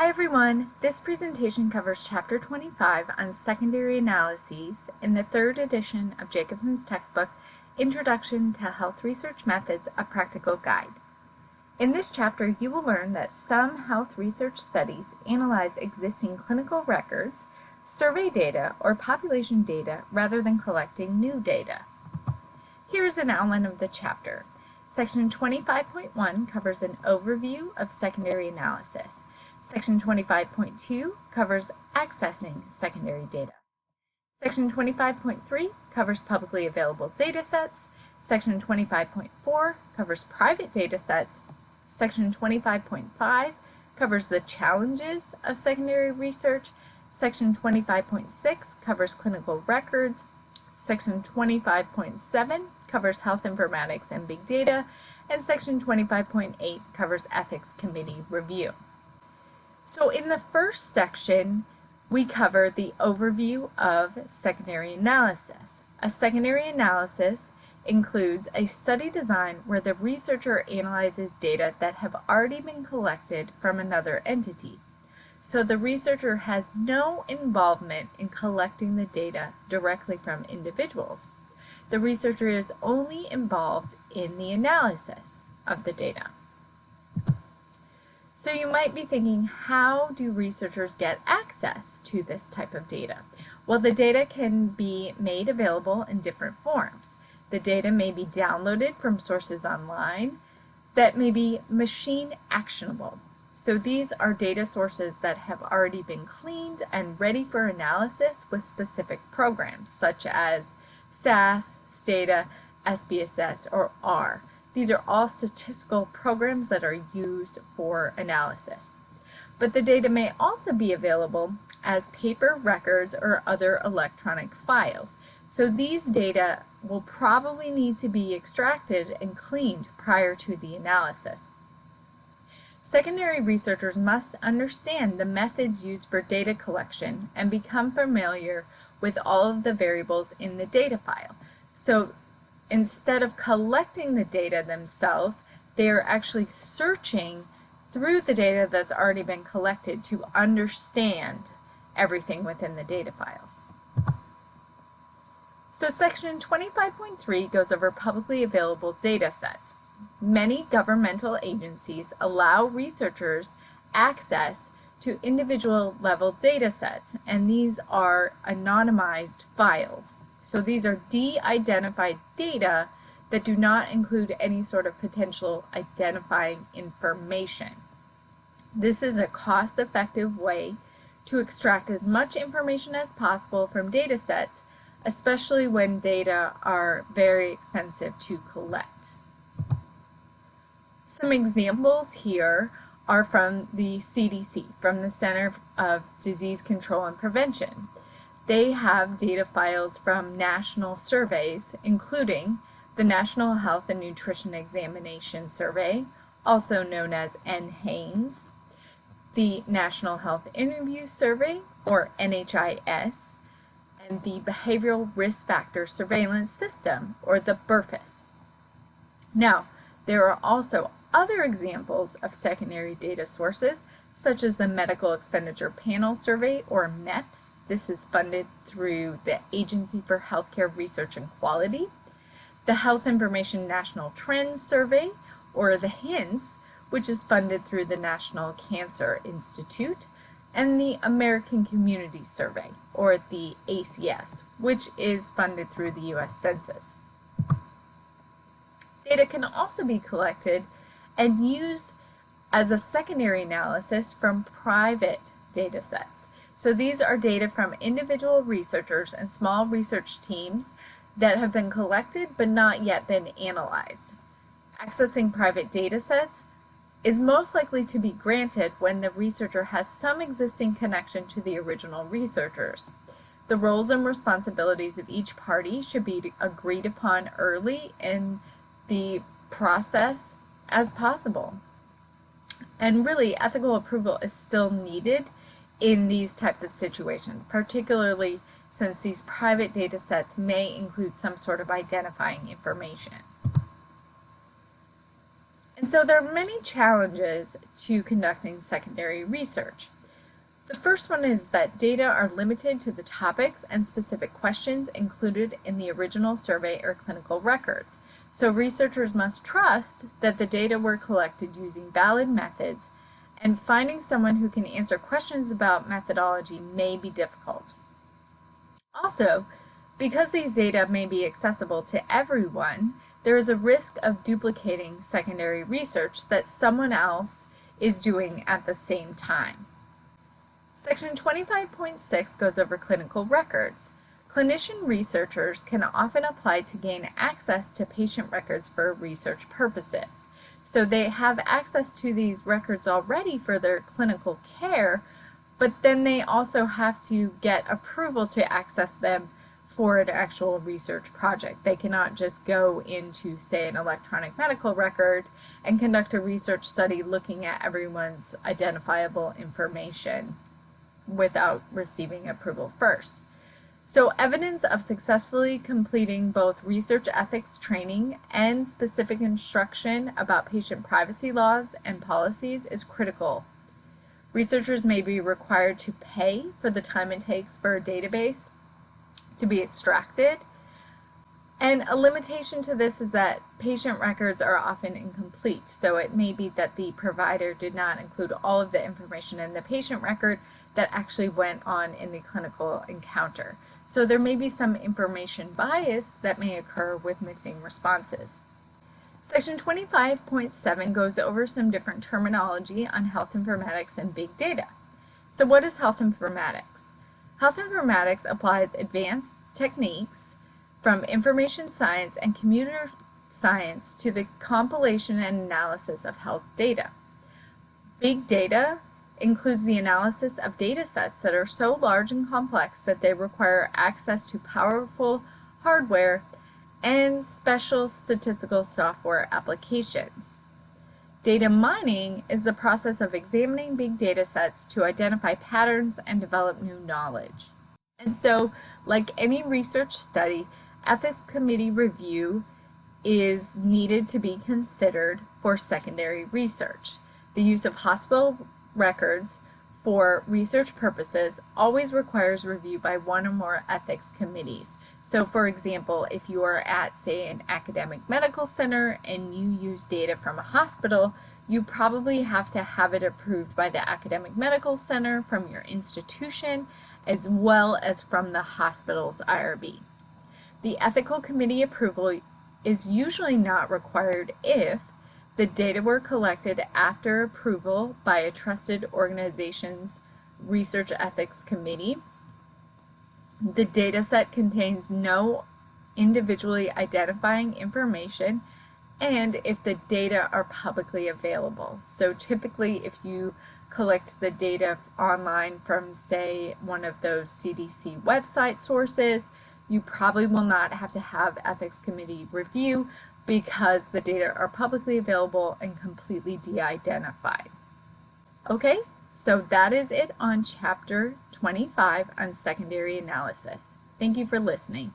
Hi everyone, this presentation covers Chapter 25 on Secondary Analyses in the third edition of Jacobsen's textbook, Introduction to Health Research Methods, a Practical Guide. In this chapter, you will learn that some health research studies analyze existing clinical records, survey data, or population data rather than collecting new data. Here's an outline of the chapter. Section 25.1 covers an overview of secondary analysis. Section 25.2 covers accessing secondary data. Section 25.3 covers publicly available data sets. Section 25.4 covers private data sets. Section 25.5 covers the challenges of secondary research. Section 25.6 covers clinical records. Section 25.7 covers health informatics and big data. And Section 25.8 covers ethics committee review. So in the first section, we cover the overview of secondary analysis. A secondary analysis includes a study design where the researcher analyzes data that have already been collected from another entity. So the researcher has no involvement in collecting the data directly from individuals. The researcher is only involved in the analysis of the data. So you might be thinking, how do researchers get access to this type of data? Well, the data can be made available in different forms. The data may be downloaded from sources online that may be machine actionable. So these are data sources that have already been cleaned and ready for analysis with specific programs, such as SAS, Stata, SPSS, or R. These are all statistical programs that are used for analysis. But the data may also be available as paper records or other electronic files. So these data will probably need to be extracted and cleaned prior to the analysis. Secondary researchers must understand the methods used for data collection and become familiar with all of the variables in the data file. So instead of collecting the data themselves, they are actually searching through the data that's already been collected to understand everything within the data files. So Section 25.3 goes over publicly available data sets. Many governmental agencies allow researchers access to individual level data sets, and these are anonymized files. So these are de-identified data that do not include any sort of potential identifying information. This is a cost-effective way to extract as much information as possible from data sets, especially when data are very expensive to collect. Some examples here are from the CDC, from the Center of Disease Control and Prevention. They have data files from national surveys, including the National Health and Nutrition Examination Survey, also known as NHANES, the National Health Interview Survey, or NHIS, and the Behavioral Risk Factor Surveillance System, or the BRFIS. Now, there are also other examples of secondary data sources, such as the Medical Expenditure Panel Survey, or MEPS. This is funded through the Agency for Healthcare Research and Quality, the Health Information National Trends Survey, or the HINS, which is funded through the National Cancer Institute, and the American Community Survey, or the ACS, which is funded through the U.S. Census. Data can also be collected and used as a secondary analysis from private data sets. So these are data from individual researchers and small research teams that have been collected but not yet been analyzed. Accessing private data sets is most likely to be granted when the researcher has some existing connection to the original researchers. The roles and responsibilities of each party should be agreed upon early in the process as possible. And really, ethical approval is still needed in these types of situations, particularly since these private data sets may include some sort of identifying information. And so there are many challenges to conducting secondary research. The first one is that data are limited to the topics and specific questions included in the original survey or clinical records. So researchers must trust that the data were collected using valid methods, and finding someone who can answer questions about methodology may be difficult. Also, because these data may be accessible to everyone, there is a risk of duplicating secondary research that someone else is doing at the same time. Section 25.6 goes over clinical records. Clinician researchers can often apply to gain access to patient records for research purposes. So they have access to these records already for their clinical care, but then they also have to get approval to access them for an actual research project. They cannot just go into, say, an electronic medical record and conduct a research study looking at everyone's identifiable information without receiving approval first. So evidence of successfully completing both research ethics training and specific instruction about patient privacy laws and policies is critical. Researchers may be required to pay for the time it takes for a database to be extracted. And a limitation to this is that patient records are often incomplete. So it may be that the provider did not include all of the information in the patient record that actually went on in the clinical encounter. So there may be some information bias that may occur with missing responses. Section 25.7 goes over some different terminology on health informatics and big data. So what is health informatics? Health informatics applies advanced techniques from information science and computer science to the compilation and analysis of health data. Big data includes the analysis of data sets that are so large and complex that they require access to powerful hardware and special statistical software applications. Data mining is the process of examining big data sets to identify patterns and develop new knowledge. And so, like any research study, ethics committee review is needed to be considered for secondary research. The use of hospital records for research purposes always requires review by one or more ethics committees. So for example, if you are at, say, an academic medical center and you use data from a hospital, you probably have to have it approved by the academic medical center, from your institution, as well as from the hospital's IRB. The ethical committee approval is usually not required if the data were collected after approval by a trusted organization's research ethics committee. The data set contains no individually identifying information, and if the data are publicly available. So typically if you collect the data online from, say, one of those CDC website sources, you probably will not have to have ethics committee review because the data are publicly available and completely de-identified. Okay, so that is it on Chapter 25 on secondary analysis. Thank you for listening.